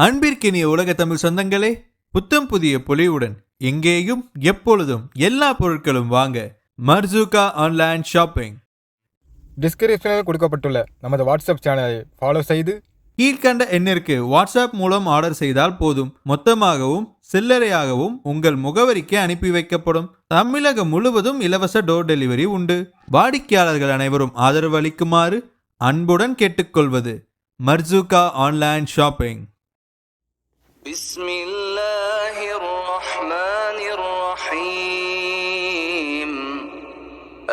அன்பிற்கினிய உலக தமிழ் சொந்தங்களே, புத்தம் புதிய பொலிவுடன் எங்கேயும் எப்பொழுதும் எல்லா பொருட்களும் வாங்க மர்சூகா ஆன்லைன் ஷாப்பிங். டிஸ்கிரிப்ஷனில் கொடுக்கப்பட்டுள்ள நமது வாட்ஸ்அப் சேனலை ஃபாலோ செய்து கீழ்கண்ட எண்ணிற்கு வாட்ஸ்அப் மூலம் ஆர்டர் செய்தால் போதும். மொத்தமாகவும் சில்லறையாகவும் உங்கள் முகவரிக்கு அனுப்பி வைக்கப்படும். தமிழகம் முழுவதும் இலவச டோர் டெலிவரி உண்டு. வாடிக்கையாளர்கள் அனைவரும் ஆதரவு அளிக்குமாறு அன்புடன் கேட்டுக்கொள்வது மர்சூகா ஆன்லைன் ஷாப்பிங். بسم الله الرحمن الرحيم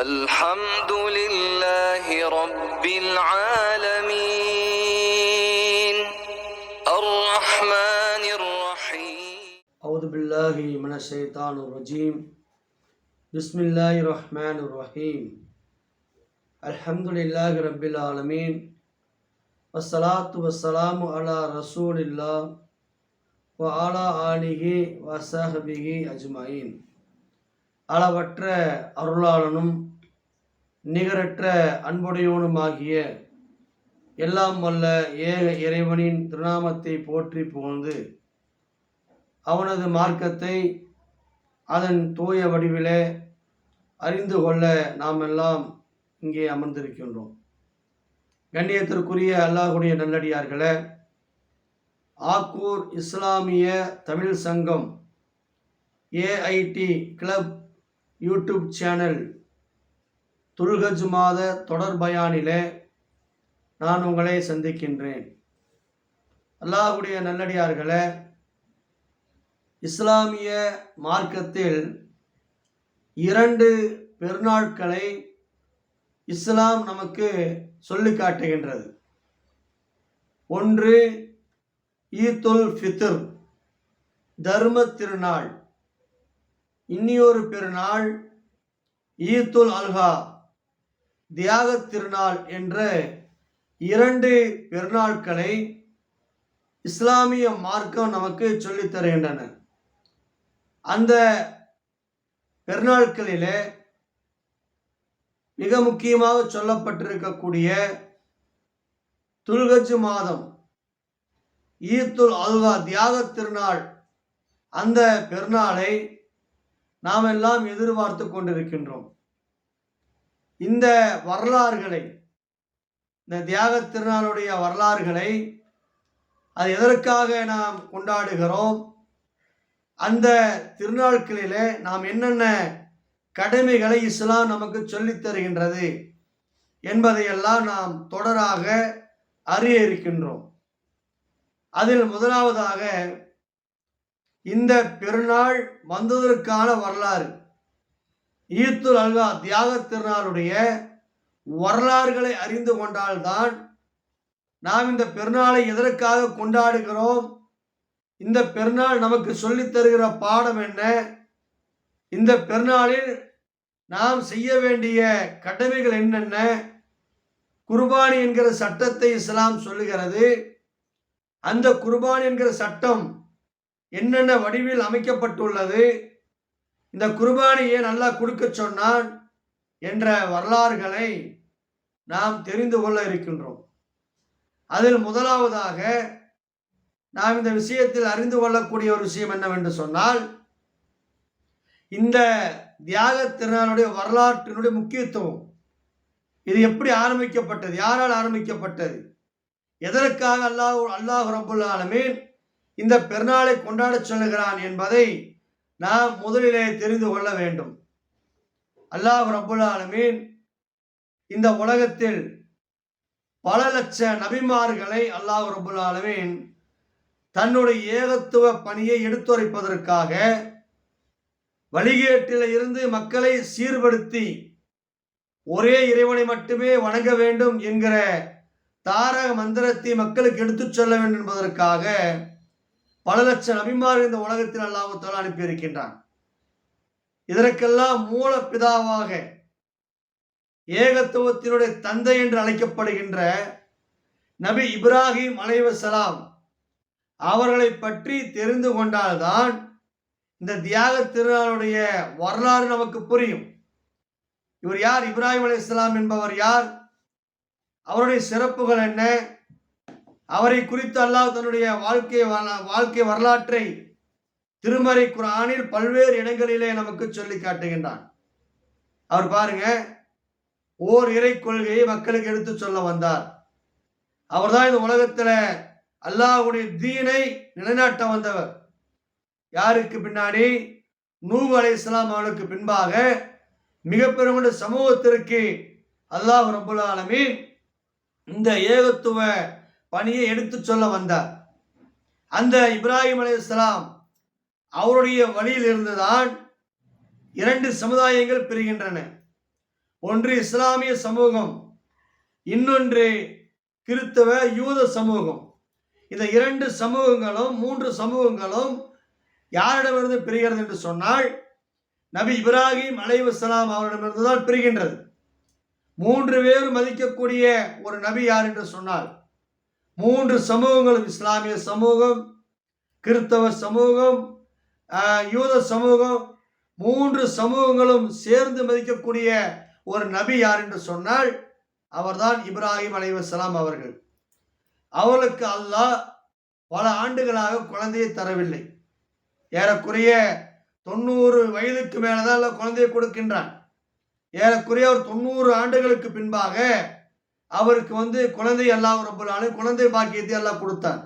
الحمد لله رب العالمين الرحمن الرحيم أعوذ بالله من الشيطان الرجيم بسم الله الرحمن الرحيم الحمد لله رب العالمين والصلاة والسلام على رسول الله وعلى آله وصحبه أجمعين. அளவற்ற அருளாளனும் நிகரற்ற அன்புடையவனுமாகிய எல்லாம் வல்ல ஏக இறைவனின் திருநாமத்தை போற்றி புகழ்ந்து அவனது மார்க்கத்தை அதன் தூய வடிவிலே அறிந்து கொள்ள நாம் எல்லாம் இங்கே அமர்ந்திருக்கின்றோம். கண்ணியத்திற்குரிய அல்லாஹ்வுடைய நல்லடியார்களே, ஆக்கூர் இஸ்லாமிய தமிழ் சங்கம் ஏஐடி கிளப் யூடியூப் சேனல் துல்ஹஜ் மாத தொடர் பயானிலே நான் உங்களை சந்திக்கின்றேன். அல்லாஹ்வுடைய நல்லடியார்களே, இஸ்லாமிய மார்க்கத்தில் 2 பெருநாட்களை இஸ்லாம் நமக்கு சொல்லி காட்டுகின்றது. ஒன்று ஈத்துல் ஃபித்ர், தர்ம திருநாள். இன்னியொரு பெருநாள் ஈத்துல் அல்ஹா, தியாக திருநாள் என்ற 2 பெருநாட்களை இஸ்லாமிய மார்க்கம் நமக்கு சொல்லித் தருகின்றன. அந்த பெருநாட்களிலே மிக முக்கியமாக சொல்லப்பட்டிருக்கக்கூடிய துல்ஹஜ் மாதம் ஈத்துல் அல்ஹா, தியாக திருநாள், அந்த பெருநாளை நாம் எல்லாம் எதிர்பார்த்து கொண்டிருக்கின்றோம். இந்த வரலாறுகளை, இந்த தியாக திருநாளுடைய வரலாறுகளை, அது எதற்காக நாம் கொண்டாடுகிறோம், அந்த திருநாட்களிலே நாம் என்னென்ன கடமைகளை இஸ்லாம் நமக்கு சொல்லித் தருகின்றது என்பதையெல்லாம் நாம் தொடராக அறிய இருக்கின்றோம். அதில் முதலாவதாக இந்த பெருநாள் வந்ததற்கான வரலாறு, ஈத்துல் அல்ஹா, தியாக திருநாளுடைய வரலாறுகளை அறிந்து கொண்டால்தான் நாம் இந்த பெருநாளை எதற்காக கொண்டாடுகிறோம், இந்த பெருநாள் நமக்கு சொல்லித் தருகிற பாடம் என்ன, இந்த பெருநாளில் நாம் செய்ய வேண்டிய கடமைகள் என்னென்ன, குர்பானி என்கிற சட்டத்தை இஸ்லாம் சொல்லுகிறது. அந்த குர்பானி என்கிற சட்டம் என்னென்ன வடிவில் அமைக்கப்பட்டுள்ளது, இந்த குர்பானி ஏன் அல்லாஹ் கொடுக்க சொன்னான் என்ற வரலாறுகளை நாம் தெரிந்து கொள்ள இருக்கின்றோம். அதில் முதலாவதாக நாம் இந்த விஷயத்தில் அறிந்து கொள்ளக்கூடிய ஒரு விஷயம் என்னவென்று சொன்னால், இந்த தியாக திருநாளுடைய வரலாற்றினுடைய முக்கியத்துவம். இது எப்படி ஆரம்பிக்கப்பட்டது, யாரால் ஆரம்பிக்கப்பட்டது, எதற்காக அல்லாஹ் ரப்புல் ஆலமீன் இந்த பெருநாளை கொண்டாட சொல்லுகிறான் என்பதை நாம் முதலிலே தெரிந்து கொள்ள வேண்டும். அல்லாஹ் ரப்புல் ஆலமீன் இந்த உலகத்தில் பல லட்ச நபிமார்களை அல்லாஹ் ரப்புல் ஆலமீன் தன்னுடைய ஏகத்துவ பணியை எடுத்துரைப்பதற்காக, வழிகேட்டில் இருந்து மக்களை சீர்படுத்தி ஒரே இறைவனை மட்டுமே வணங்க வேண்டும் என்கிற தாரக மந்திரத்தை மக்களுக்கு எடுத்துச் சொல்ல வேண்டும் என்பதற்காக பல லட்ச நபிமார்கள் இந்த உலகத்தில் அல்லாஹ் தஆலா அனுப்பியிருக்கின்றான். இதற்கெல்லாம் மூல பிதாவாக, ஏகத்துவத்தினுடைய தந்தை என்று அழைக்கப்படுகின்ற நபி இப்ராஹிம் அலைஹிஸ்ஸலாம் அவர்களை பற்றி தெரிந்து கொண்டால்தான் இந்த தியாக திருநாளுடைய வரலாறு நமக்கு புரியும். இவர் யார், இப்ராஹிம் அலைஹிஸ்ஸலாம் என்பவர் யார், அவருடைய சிறப்புகள் என்ன, அவரை குறித்து அல்லாஹ் தன்னுடைய வாழ்க்கை வரலாற்றை திருமறை குர்ஆனில் பல்வேறு இடங்களிலே நமக்கு சொல்லி காட்டுகின்றான். அவர் பாருங்க, ஓர் இறை கொள்கையை மக்களுக்கு எடுத்து சொல்ல வந்தார். அவர்தான் இந்த உலகத்துல அல்லாஹ்வுடைய தீனை நிலைநாட்ட வந்தவர். யாருக்கு பின்னாடி? நூஹ் அலைஹிஸ்ஸலாம் அவர்களுக்கு பின்பாக மிக பெரும் சமூகத்திற்கு அல்லாஹ் ரப்பல் ஆலமீன் இந்த ஏகத்துவ பணியை எடுத்து சொல்ல வந்தார். அந்த இப்ராஹிம் அலைஹிஸ்ஸலாம் அவருடைய வழியில் இருந்துதான் இரண்டு சமுதாயங்கள் பிரிகின்றன. ஒன்று இஸ்லாமிய சமூகம், இன்னொன்று கிறிஸ்தவ யூத சமூகம். இந்த இரண்டு சமூகங்களும் மூன்று சமூகங்களும் யாரிடமிருந்து பிரிகிறது என்று சொன்னால் நபி இப்ராஹிம் அலைஹிஸ்ஸலாம் அவரிடமிருந்து தான் பிரிகின்றது. மூன்று பேர் மதிக்கக்கூடிய ஒரு நபி யார் என்று சொன்னால் மூன்று சமூகங்களும், இஸ்லாமிய சமூகம், கிறிஸ்தவ சமூகம், யூத சமூகம், மூன்று சமூகங்களும் சேர்ந்து மதிக்கக்கூடிய ஒரு நபி யார் என்று சொன்னால் அவர்தான் இப்ராஹிம் அலைஹிஸ்ஸலாம் அவர்கள். அவர்களுக்கு அல்லாஹ் பல ஆண்டுகளாக குழந்தையை தரவில்லை. ஏறக்குறைய 90 வயதுக்கு மேலதான் குழந்தையை கொடுக்கின்றான். ஏறக்குறைய ஒரு 90 ஆண்டுகளுக்கு பின்பாக அவருக்கு குழந்தை அல்லாஹ் ரப்பல் ஆலமீன் குழந்தை பாக்கியத்தை அல்லாஹ் கொடுத்தான்.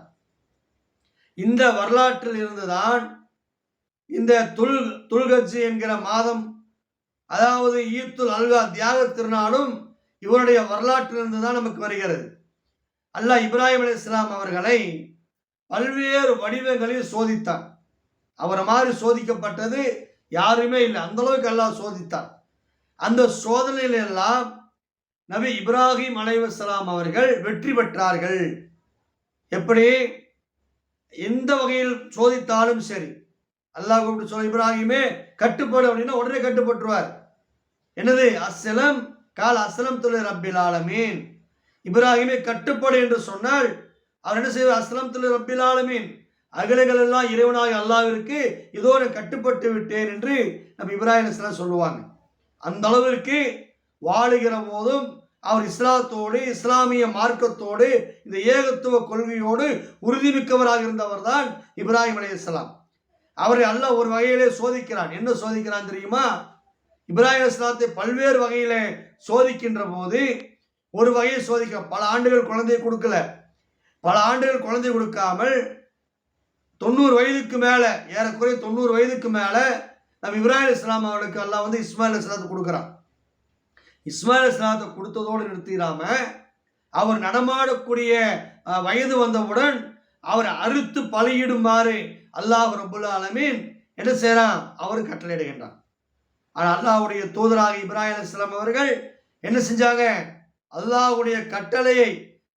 இந்த வரலாற்றில் இருந்துதான் இந்த துல்கஜ் என்கிற மாதம், அதாவது ஈத்துல் அல்ஹா தியாக திருநாளும் இவருடைய வரலாற்றிலிருந்து தான் நமக்கு வருகிறது. அல்லாஹ் இப்ராஹிம் அலைஹிஸ்ஸலாம் அவர்களை பல்வேறு வடிவங்களில் சோதித்தான். அவரை மாதிரி சோதிக்கப்பட்டது யாருமே இல்லை, அந்த அளவுக்கு அல்லாஹ் சோதித்தான். அந்த சோதனையில எல்லாம் நபி இப்ராஹிம் அலைஹிஸ்ஸலாம் அவர்கள் வெற்றி பெற்றார்கள். எப்படி? எந்த வகையில் சோதித்தாலும் சரி, அல்லாஹ் கூப்பிட்டு சொல்ல, இப்ராஹிமே கட்டுப்படு அப்படின்னா உடனே கட்டுப்பட்டுருவார். என்னது? அஸ்ஸலம் கால் அஸ்ஸலம் துல் ரப்பில் ஆலமீன். இப்ராஹிமே கட்டுப்படு என்று சொன்னால் அவர் என்ன செய்வார்? அஸ்ஸலம் துல் ரப்பில் ஆலமீன், அகிலங்கள் எல்லாம் இறைவனாக அல்லாஹ்விற்கு இதோ நான் கட்டுப்பட்டு விட்டேன் என்று நம்ம இப்ராஹிம் அலைஹிஸ்ஸலாம் சொல்லுவாங்க. அந்த அளவிற்கு வாழுகிற போதும் அவர் இஸ்லாத்தோடு, இஸ்லாமிய மார்க்கத்தோடு, இந்த ஏகத்துவ கொள்கையோடு உறுதிமிக்கவராக இருந்தவர் தான் இப்ராஹிம் அலைஹிஸ்ஸலாம். அவரை அல்லாஹ் ஒரு வகையிலே சோதிக்கிறான். என்ன சோதிக்கிறான் தெரியுமா? இப்ராஹிம் அலைஹிஸ்ஸலாத்தை பல்வேறு வகையிலே சோதிக்கின்ற போது ஒரு வகையை சோதிக்க, பல ஆண்டுகள் குழந்தையை கொடுக்கல. பல ஆண்டுகள் குழந்தை கொடுக்காமல் 90 வயதுக்கு மேல, ஏறக்குறைய 90 வயதுக்கு மேல நம்ம இப்ராஹிம் அலைஹிஸ்ஸலாம் அவர்களுக்கு அல்லாஹ் இஸ்மாயில் அலைஹிஸ்ஸலாத்தை கொடுக்குறான். இஸ்மாயில் அலைஹிஸ்ஸலாத்தை கொடுத்ததோடு நிறுத்திடாம அவர் நடமாடக்கூடிய வயது வந்தவுடன் அவர் அறுத்து பலியிடுமாறு அல்லாஹ் ரப்பல் ஆலமீன் என்ன செய்யறான்? அவர் கட்டளையிடுகின்றான். ஆனால் அல்லாஹ்வுடைய தூதராக இப்ராஹிம் அலைஹிஸ்ஸலாம் அவர்கள் என்ன செஞ்சாங்க? அல்லாஹ்வுடைய கட்டளையை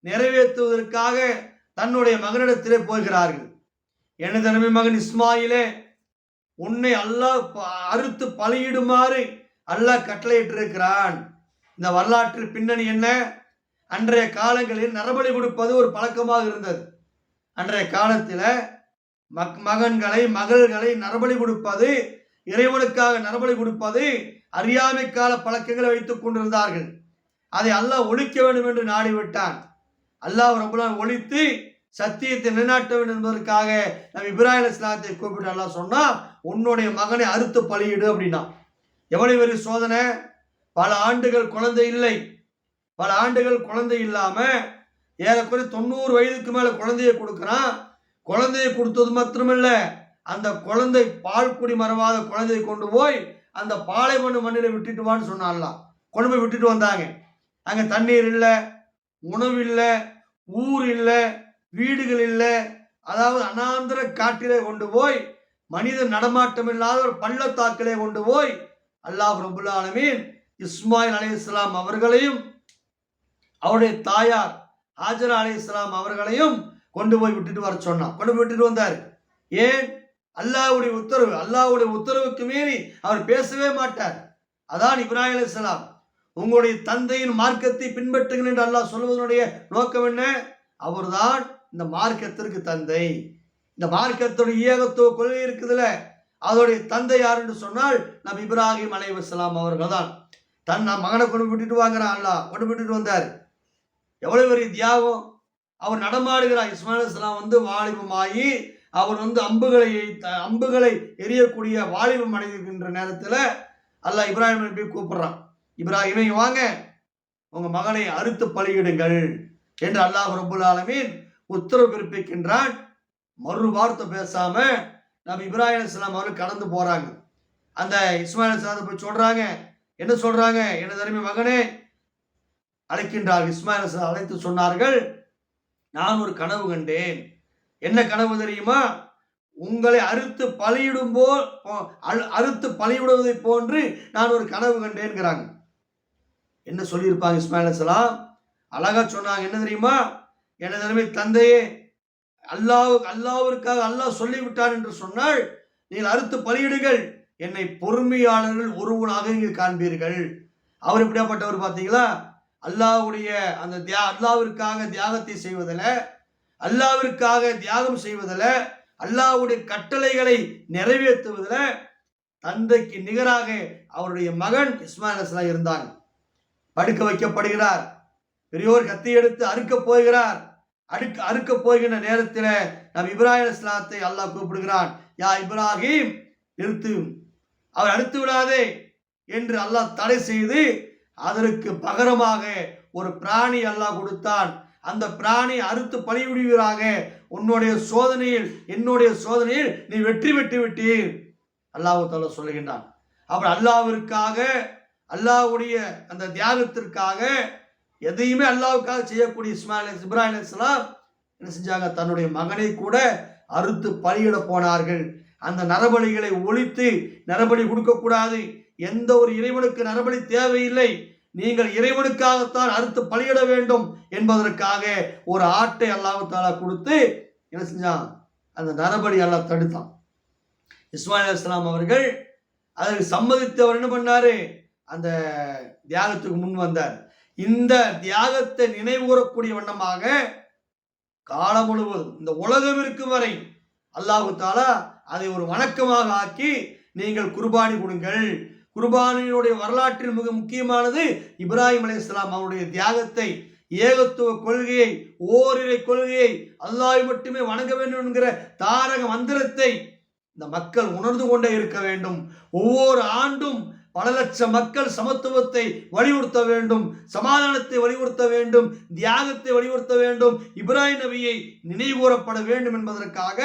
நிறைவேற்றுவதற்காக தன்னுடைய மகனிடத்திலே போகிறார்கள். எனது அருமை மகன் இஸ்மாயிலே, உன்னை அல்லாஹ் அறுத்து பலியிடுமாறு அல்லாஹ் கட்டளையிட்டிருக்கிறான். இந்த வரலாற்றில் பின்னணி என்ன? அன்றைய காலங்களில் நரபலி கொடுப்பது ஒரு பழக்கமாக இருந்தது. அன்றைய காலத்தில் மகன்களை மகள்களை நரபலி கொடுப்பது, இறைவனுக்காக நரபலி கொடுப்பது அறியாமை கால பழக்கங்களை வைத்துக் கொண்டிருந்தார்கள். அதை அல்லாஹ் ஒழிக்க வேண்டும் என்று நாடிவிட்டான். அல்லாஹ் ரப்பல் ஆலமீன் ஒழித்து சத்தியத்தை நிலைநாட்ட வேண்டும் என்பதற்காக நம்ம இப்ராஹிம் அலைஹிஸ்ஸலாத்தை கூப்பிட்டு அல்லாஹ் சொன்னா, உன்னுடைய மகனை அறுத்து பலியிடு அப்படின்னா. எவ்வளவு பெரிய சோதனை! பல ஆண்டுகள் குழந்தை இல்லை. பல ஆண்டுகள் குழந்தை இல்லாம ஏறக்குறைய 90 வயதுக்கு மேல குழந்தையை கொடுக்கிறான். குழந்தையை கொடுத்தது மாத்திரமில்ல, அந்த குழந்தை பால் குடி மறவாத குழந்தையை கொண்டு போய் அந்த பாலைவன மண்ணில விட்டுட்டு வான்னு சொன்னாலாம். கொண்டு போய் விட்டுட்டு வந்தாங்க. அங்க தண்ணீர் இல்லை, உணவு இல்லை, ஊர் இல்லை, வீடுகள் இல்லை. அதாவது அனாந்தர காட்டிலே கொண்டு போய், மனித நடமாட்டம் இல்லாத ஒரு பள்ளத்தாக்கிலே கொண்டு போய் அல்லாஹ் ரப்பல் ஆலமீன் இஸ்மாயில் அலைஹிஸ்ஸலாம் அவர்களையும் அவருடைய தாயார் ஹாஜரா அலைஹிஸ்ஸலாம் அவர்களையும் கொண்டு போய் விட்டுட்டு வர சொன்னான். கொண்டு போய் விட்டுட்டு வந்தார். ஏன்? அல்லாஹ்வுடைய உத்தரவு. அல்லாஹ்வுடைய உத்தரவுக்கு மீறி அவர் பேசவே மாட்டார். அதான் இப்ராஹிம் அலைஹிஸ்ஸலாம், உங்களுடைய தந்தையின் மார்க்கத்தை பின்பற்றுங்கள் என்று அல்லாஹ் சொல்வதனுடைய நோக்கம் என்ன? அவர்தான் இந்த மார்க்கத்திற்கு தந்தை. இந்த மார்க்கத்துடைய ஏகத்துவ கொள்கை இருக்குதுல்ல, அதோடைய தந்தை யார் என்று சொன்னால் நபி இப்ராஹிம் அலைஹிஸ்ஸலாம் அவர்கள் தான். தன் மகனை கொண்டு விட்டுட்டு வாங்குறான். அல்லாஹ் கொண்டு விட்டுட்டு வந்தார். எவ்வளவு பெரிய தியாகம்! அவர் நடமாடுகிறார். இஸ்மாயில் அலைஹிஸ்ஸலாம் வந்து வாலிபமாகி அவர் வந்து அம்புகளை எரியக்கூடிய வாலிபம் அடைகின்ற நேரத்தில் அல்லாஹ் இப்ராஹிம் நபி கூப்பிடுறான். இப்ராஹிமை வாங்க, உங்க மகனை அறுத்து பலியிடுங்கள் என்று அல்லாஹ் ரப்பல் ஆலமீன் உத்தரவு பிறப்பிக்கின்றான். மறு வார்த்தை பேசாம நபி இப்ராஹிம் அலைஹிஸ்ஸலாம் அவர்கள் கடந்து போறாங்க. அந்த இஸ்மாயில் அலைஹிஸ்ஸலாம் போய் சொல்றாங்க. என்ன சொல்றாங்க? எனது அருமை மகனே அழைக்கின்றார்கள். இஸ்மாயில் அலைஹிஸ்ஸலாம் அழைத்து சொன்னார்கள், நான் ஒரு கனவு கண்டேன். என்ன கனவு தெரியுமா? உங்களை அறுத்து பலியிடுவதை போன்று நான் ஒரு கனவு கண்டேன்கிறாங்க. என்ன சொல்லியிருப்பாங்க இஸ்மாயில் அலைஹிஸ்ஸலாம்? அழகா சொன்னாங்க. என்ன தெரியுமா? எனது அருமை தந்தையே, அல்லாஹ்விற்காக அல்லாஹ் சொல்லிவிட்டான் என்று சொன்னால் நீங்கள் அறுத்து பலியிடுங்கள், என்னை பொறுமையாளர்கள் ஒருவனாக நீங்கள் காண்பீர்கள். அவர் எப்படியாப்பட்டவர் பார்த்தீங்களா? அல்லாஹ்விற்காக தியாகத்தை செய்வதில், அல்லாஹ்விற்காக தியாகம் செய்வதில், அல்லாஹ்வுடைய கட்டளைகளை நிறைவேற்றுவதில் தந்தைக்கு நிகராக அவருடைய மகன் இஸ்மாயில் அலைஹிஸ்ஸலாம் இருந்தாங்க. படுக்க வைக்கப்படுகிறார். பெரியோர் கத்தி எடுத்து அறுக்க போகின்ற நேரத்தில் நபி இப்ராஹிம் அலைஹிஸ்ஸலாத்தை அல்லாஹ் கூப்பிடுகிறான். யா இப்ராஹிம், நிறுத்து, அவர் அறுத்து விடாதே என்று அல்லாஹ் தடை செய்து அதற்கு பகரமாக ஒரு பிராணி அல்லாஹ் கொடுத்தான். அந்த பிராணி அறுத்து பலியிடுவீராக, என்னுடைய சோதனையில் நீ வெற்றி பெற்று விட்டீர் அல்லாஹ் தஆலா சொல்லுகின்றான். அப்புறம் அல்லாஹ்விற்காக, அல்லாஹ்வுடைய அந்த தியாகத்திற்காக, எதையுமே அல்லாஹ்வுக்காக செய்யக்கூடிய இப்ராஹிம் அலைஹிஸ்ஸலாம் என்ன செஞ்சாங்க? தன்னுடைய மகனை கூட அறுத்து பலியிட போனார்கள். அந்த நரபலிகளை ஒழித்து, நரபலி கொடுக்கக்கூடாது, எந்த ஒரு இறைவனுக்கு நரபலி தேவையில்லை, நீங்கள் இறைவனுக்காகத்தான் அறுத்து பலியிட வேண்டும் என்பதற்காக ஒரு ஆட்டை அல்லாஹ் தஆலா கொடுத்து என்ன செஞ்சான்? அந்த நரபலி அல்லாஹ் தடுத்தான். இஸ்மாயில் அலைஹிஸ்ஸலாம் அவர்கள் அதற்கு சம்மதித்து அவர் என்ன பண்ணாரு? அந்த தியாகத்துக்கு முன் வந்தார். இந்த தியாகத்தை நினைவுகூரக்கூடிய வண்ணமாக காலம் முழுவதும் இந்த உலகம் இருக்கும் வரை அல்லாஹ் தஆலா அதை ஒரு வணக்கமாக ஆக்கி, நீங்கள் குர்பானி கொடுங்கள். குர்பானியினுடைய வரலாற்றில் மிக முக்கியமானது இப்ராஹிம் அலைஹிஸ்ஸலாம் அவருடைய தியாகத்தை, ஏகத்துவ கொள்கையை, ஓரிரை கொள்கையை, அல்லாஹ்வை மட்டுமே வணங்க வேண்டும் என்கிற தாரக மந்திரத்தை இந்த மக்கள் உணர்ந்து கொண்டே இருக்க வேண்டும். ஒவ்வொரு ஆண்டும் பல லட்சம் மக்கள் சமத்துவத்தை வலியுறுத்த வேண்டும், சமாதானத்தை வலியுறுத்த வேண்டும், தியாகத்தை வலியுறுத்த வேண்டும், இப்ராஹிம் நபியை நினைவுகூரப்பட வேண்டும் என்பதற்காக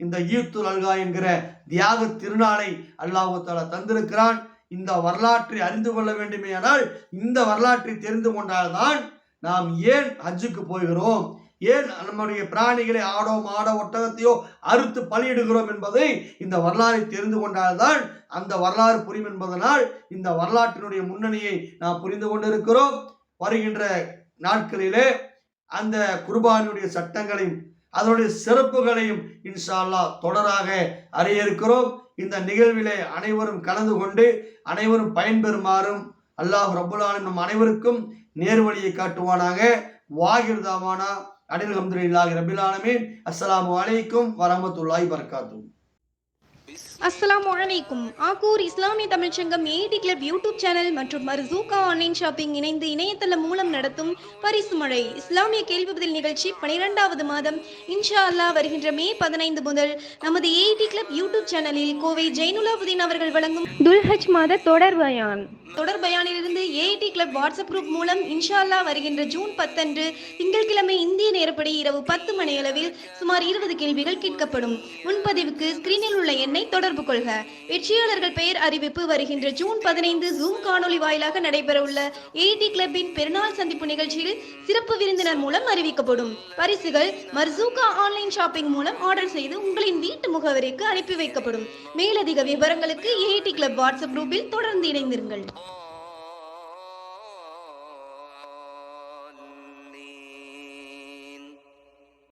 இந்த ஈத்துல் அல்ஹா என்கிற தியாக திருநாளை அல்லாஹ் தஆலா தந்திருக்கிறான். இந்த வரலாற்றை அறிந்து கொள்ள வேண்டுமேயானால், இந்த வரலாற்றை தெரிந்து கொண்டால்தான் நாம் ஏன் ஹஜ்ஜுக்கு போகிறோம், ஏன் நம்முடைய பிராணிகளை ஆடோ மாடோ ஒட்டகத்தையோ அறுத்து பலியிடுகிறோம் என்பதை இந்த வரலாறை தெரிந்து கொண்டால்தான் அந்த வரலாறு புரியும் என்பதனால் இந்த வரலாற்றினுடைய முன்னணியை நாம் புரிந்து கொண்டிருக்கிறோம். வருகின்ற நாட்களிலே அந்த குர்பானியுடைய சட்டங்களையும் அதனுடைய சிறப்புகளையும் இன்ஷா அல்லாஹ் தொடராக அறிய இருக்கிறோம். இந்த நிகழ்விலே அனைவரும் கலந்து கொண்டு அனைவரும் பயன்பெறுமாறும் அல்லாஹ் ரப்பல் ஆலமீன் நம் அனைவருக்கும் நேர்வழியை காட்டுவானாக. வாகிர் தாவானா அனில் ஹம்துலில்லாஹி ரப்பில் ஆலமீன். அஸ்ஸலாமு அலைக்கும் வரஹ்மத்துல்லாஹி வபரகாத்துஹு. அஸ்ஸலாமு அலைக்கும். ஆக்கூர் இஸ்லாமிய தமிழ்ச்சங்கம் ஏடி கிளப் யூடியூப் சேனல் மற்றும் மர்சூகா ஆன்லைன் ஷாப்பிங் இணைந்து இணையதளம் மூலம் நடத்தும் பரிசு மழை இஸ்லாமிய கேள்வி பதில் நிகழ்ச்சி 12வது மாதம் இன்ஷா அல்லாஹ் வருகின்ற மே 15 முதல் நமது ஏடி கிளப் யூடியூப் சேனலில் கோவை ஜைனுலாபுதீன் அவர்கள் வழங்கும் துல்ஹஜ் மாத தொடர் பயானிலிருந்து ஏடி கிளப் வாட்ஸ்அப் குரூப் மூலம் இன்ஷா அல்லாஹ் வருகின்ற ஜூன் 10 அன்று திங்கட்கிழமை இந்திய நேரப்படி இரவு 10 மணி அளவில் சுமார் 20 கேள்விகள் கேட்கப்படும். முன்பதிவுக்கு ஸ்கிரீனில் உள்ள எண்ணை தொடர்பு கொள்க. வெற்றியாளர்கள் பெயர் அறிவிப்பு வருகின்ற ஜூன் 15 ஜூம் காணொலி வாயிலாக நடைபெற உள்ள ஏடி கிளப்பின் பெருநாள் சந்திப்பு நிகழ்ச்சியில் சிறப்பு விருந்தினர் மூலம் அறிவிக்கப்படும். பரிசுகள் மர்சூகா ஆன்லைன் ஷாப்பிங் மூலம் ஆர்டர் செய்து உங்களின் வீட்டு முகவரிக்கு அனுப்பி வைக்கப்படும். மேலதிக விவரங்களுக்கு ஏடி கிளப் வாட்ஸ்அப் குரூப்பில் தொடர்ந்து இணைந்திருங்கள்.